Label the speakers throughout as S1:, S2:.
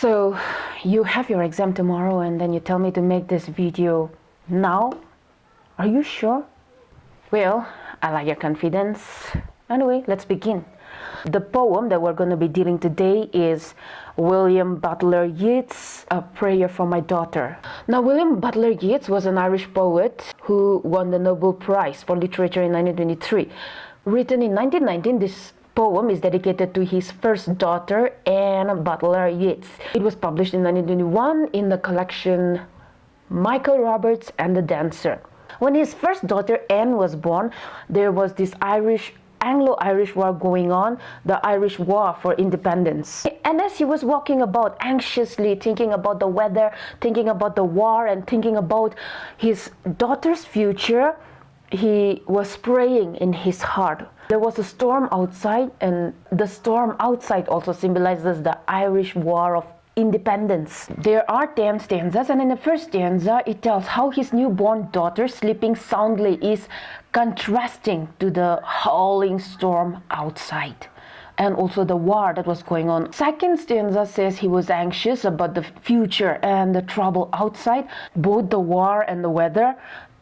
S1: So, you have your exam tomorrow and then you tell me to make this video now? Are you sure? Well, I like your confidence. Anyway, let's begin. The poem that we're going to be dealing today is William Butler Yeats' A Prayer for My Daughter. Now, William Butler Yeats was an Irish poet who won the Nobel Prize for Literature in 1923. Written in 1919, this poem is dedicated to his first daughter, Anne Butler Yeats. It was published in 1921 in the collection Michael Roberts and the Dancer. When his first daughter Anne was born, there was this Anglo-Irish war going on, the Irish War for Independence. And as he was walking about anxiously, thinking about the weather, thinking about the war, and thinking about his daughter's future, he was praying in his heart. There was a storm outside, and the storm outside also symbolizes the Irish War of Independence. There are 10 stanzas, and in the first stanza it tells how his newborn daughter sleeping soundly is contrasting to the howling storm outside and also the war that was going on. Second stanza says he was anxious about the future and the trouble outside, both the war and the weather.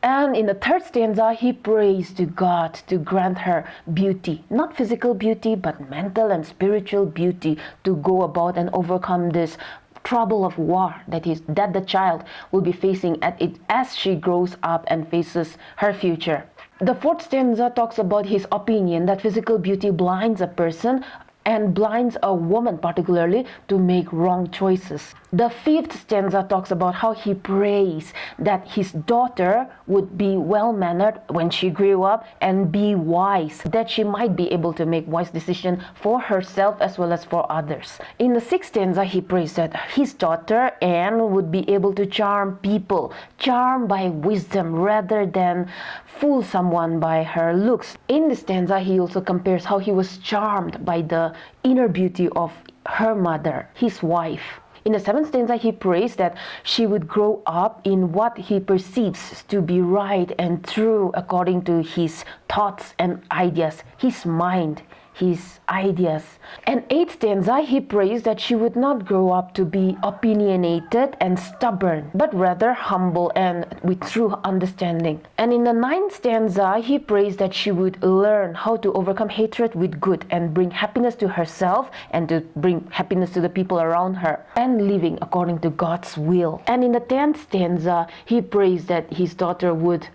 S1: And in the third stanza, he prays to God to grant her beauty, not physical beauty, but mental and spiritual beauty to go about and overcome this trouble of war that the child will be facing as she grows up and faces her future. The fourth stanza talks about his opinion that physical beauty blinds a person and blinds a woman particularly to make wrong choices. The fifth stanza talks about how he prays that his daughter would be well-mannered when she grew up and be wise, that she might be able to make wise decisions for herself as well as for others. In the sixth stanza, he prays that his daughter Anne would be able to charm people, charm by wisdom rather than fool someone by her looks. In the stanza, he also compares how he was charmed by the inner beauty of her mother, his wife. In the seventh stanza, he prays that she would grow up in what he perceives to be right and true according to his thoughts and ideas, his mind, his ideas. And eighth stanza, he prays that she would not grow up to be opinionated and stubborn, but rather humble and with true understanding. And in the ninth stanza, he prays that she would learn how to overcome hatred with good and bring happiness to herself and to bring happiness to the people around her and living according to God's will. And in the 10th stanza, he prays that his daughter would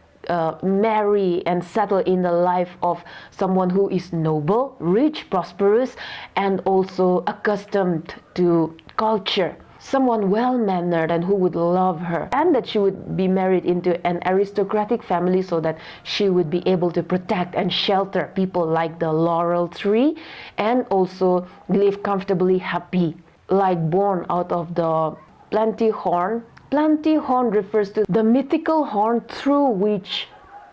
S1: marry and settle in the life of someone who is noble, rich, prosperous, and also accustomed to culture. Someone well-mannered and who would love her, and that she would be married into an aristocratic family so that she would be able to protect and shelter people like the laurel tree and also live comfortably happy, like born out of the plenty horn. Plenty horn refers to the mythical horn through which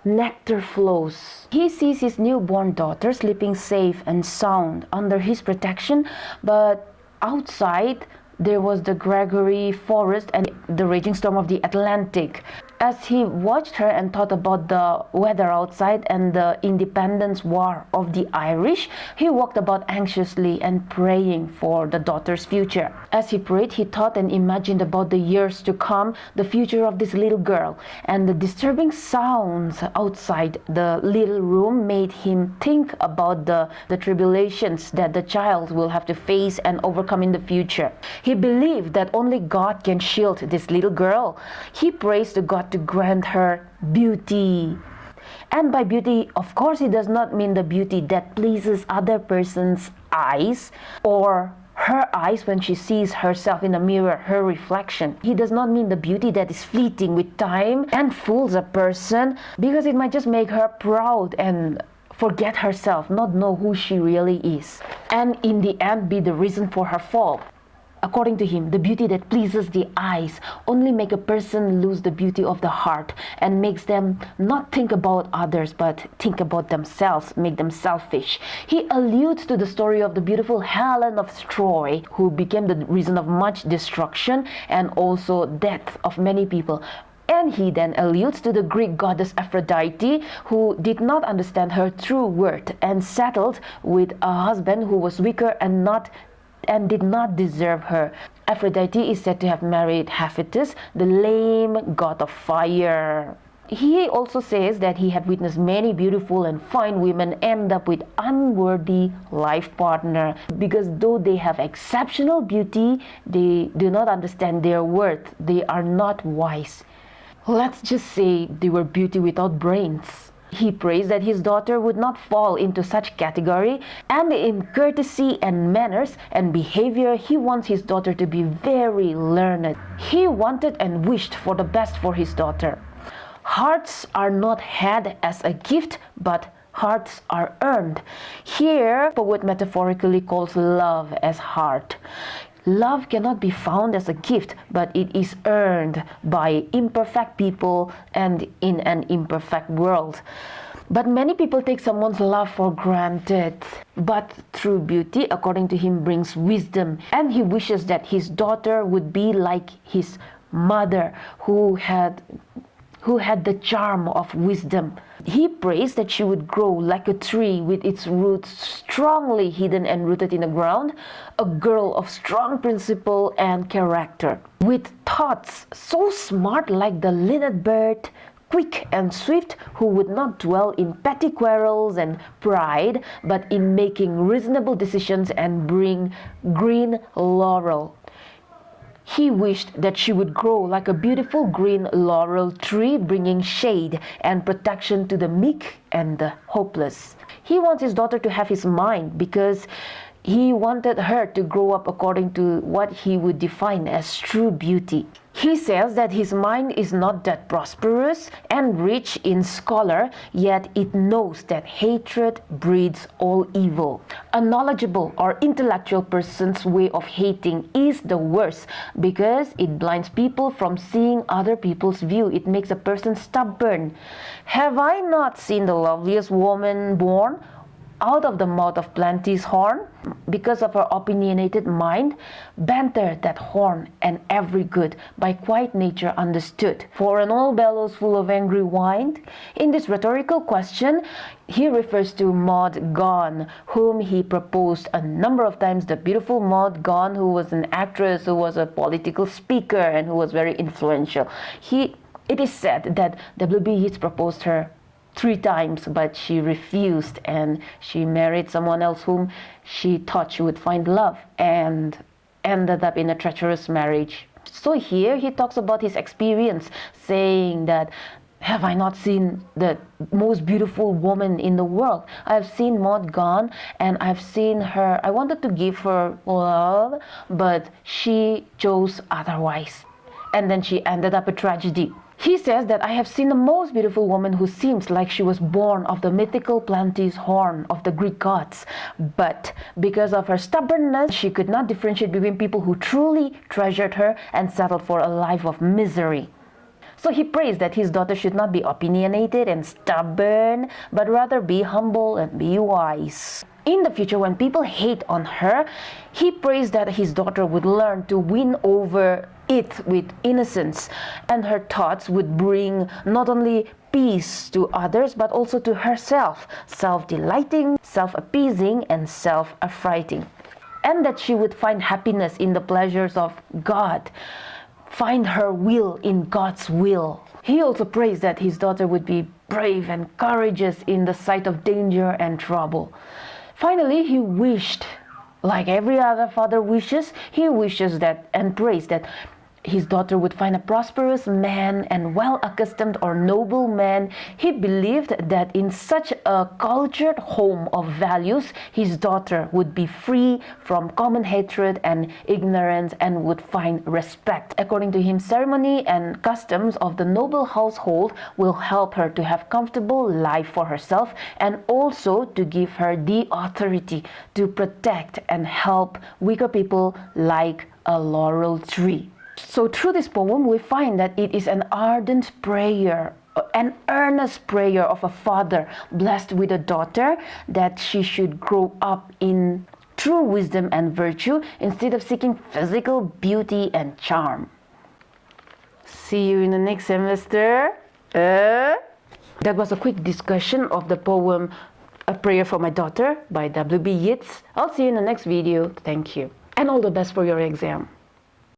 S1: nectar flows. He sees his newborn daughter sleeping safe and sound under his protection, but outside there was the Gregory forest and the raging storm of the Atlantic. As he watched her and thought about the weather outside and the independence war of the Irish, he walked about anxiously and praying for the daughter's future. As he prayed, he thought and imagined about the years to come, the future of this little girl, and the disturbing sounds outside the little room made him think about the tribulations that the child will have to face and overcome in the future. He believed that only God can shield this little girl. He prays to God to grant her beauty. And by beauty, of course, he does not mean the beauty that pleases other person's eyes or her eyes when she sees herself in the mirror, her reflection. He does not mean the beauty that is fleeting with time and fools a person, because it might just make her proud and forget herself, not know who she really is, and in the end be the reason for her fall. According to him, the beauty that pleases the eyes only make a person lose the beauty of the heart and makes them not think about others but think about themselves, make them selfish. He alludes to the story of the beautiful Helen of Troy, who became the reason of much destruction and also death of many people. And he then alludes to the Greek goddess Aphrodite, who did not understand her true worth and settled with a husband who was weaker and did not deserve her. Aphrodite is said to have married Hephaestus, the lame god of fire. He also says that he had witnessed many beautiful and fine women end up with unworthy life partner because though they have exceptional beauty, they do not understand their worth. They are not wise. Let's just say they were beauty without brains. He prays that his daughter would not fall into such category, and in courtesy and manners and behavior, he wants his daughter to be very learned. He wanted and wished for the best for his daughter. Hearts are not had as a gift, but hearts are earned. Here, poet metaphorically calls love as heart. Love cannot be found as a gift, but it is earned by imperfect people and in an imperfect world. But many people take someone's love for granted. But true beauty, according to him, brings wisdom, and he wishes that his daughter would be like his mother, who had the charm of wisdom. He prays that she would grow like a tree with its roots strongly hidden and rooted in the ground, a girl of strong principle and character, with thoughts so smart like the linnet bird, quick and swift, who would not dwell in petty quarrels and pride, but in making reasonable decisions and bring green laurel. He wished that she would grow like a beautiful green laurel tree, bringing shade and protection to the meek and the hopeless. He wants his daughter to have his mind because he wanted her to grow up according to what he would define as true beauty. He says that his mind is not that prosperous and rich in scholar, yet it knows that hatred breeds all evil. A knowledgeable or intellectual person's way of hating is the worst because it blinds people from seeing other people's view. It makes a person stubborn. Have I not seen the loveliest woman born out of the mouth of plenty's horn? Because of her opinionated mind, banter that horn and every good by quiet nature understood. For an old bellows full of angry wine. In this rhetorical question, he refers to Maud Gonne, whom he proposed a number of times. The beautiful Maud Gonne, who was an actress, who was a political speaker, and who was very influential. It is said that W.B. Yeats proposed her 3 times, but she refused and she married someone else whom she thought she would find love, and ended up in a treacherous marriage. So here he talks about his experience, saying that, have I not seen the most beautiful woman in the world? I've seen Maud Gonne, and I've seen her. I wanted to give her love, but she chose otherwise. And then she ended up a tragedy. He says that I have seen the most beautiful woman who seems like she was born of the mythical Plenty's horn of the Greek gods. But because of her stubbornness, she could not differentiate between people who truly treasured her and settled for a life of misery. So he prays that his daughter should not be opinionated and stubborn, but rather be humble and be wise. In the future, when people hate on her, he prays that his daughter would learn to win over it with innocence, and her thoughts would bring not only peace to others, but also to herself, self-delighting, self-appeasing, and self-affrighting. And that she would find happiness in the pleasures of God, find her will in God's will. He also prays that his daughter would be brave and courageous in the sight of danger and trouble. Finally, he wished, like every other father wishes, he wishes that and prays that his daughter would find a prosperous man and well-accustomed or noble man. He believed that in such a cultured home of values, his daughter would be free from common hatred and ignorance and would find respect. According to him, ceremony and customs of the noble household will help her to have comfortable life for herself, and also to give her the authority to protect and help weaker people like a laurel tree. So through this poem, we find that it is an ardent prayer, an earnest prayer of a father blessed with a daughter, that she should grow up in true wisdom and virtue instead of seeking physical beauty and charm. See you in the next semester. That was a quick discussion of the poem A Prayer for My Daughter by W.B. Yeats. I'll see you in the next video. Thank you. And all the best for your exam.